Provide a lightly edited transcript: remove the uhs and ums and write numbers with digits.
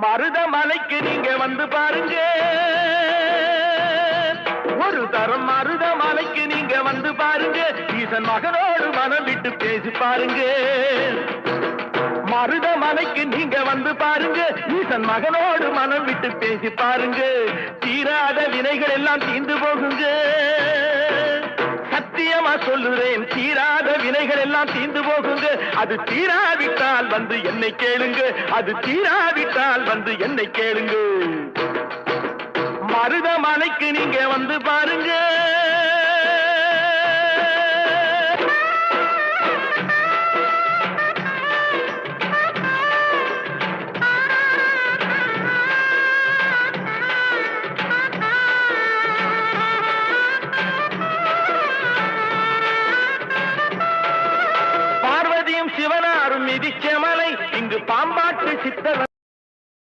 மருதமலைக்கு நீங்க வந்து பாருங்க, ஒரு தரம் மருதமலைக்கு நீங்க வந்து பாருங்க, ஈசன் மகனோடு மனம் விட்டு பேசி பாருங்க. மருதமலைக்கு நீங்க வந்து பாருங்க, ஈசன் மகனோடு மனம் விட்டு பேசி பாருங்க. தீராத வினைகள் எல்லாம் தீர்ந்து போகுங்க, சத்தியமா சொல்லுறேன், தீராத வினைகள் எல்லாம் தீர்ந்து போகுங்க. அது தீராவிட்டால் வந்து என்னை கேளுங்க, அது தீராவிட்டால் வந்து என்னை கேளுங்க. மருதமலைக்கு நீங்க வந்து பாருங்க. சிவனாரும் மிதிச்ச மலை, இங்கு பாம்பாட்டு சித்தர்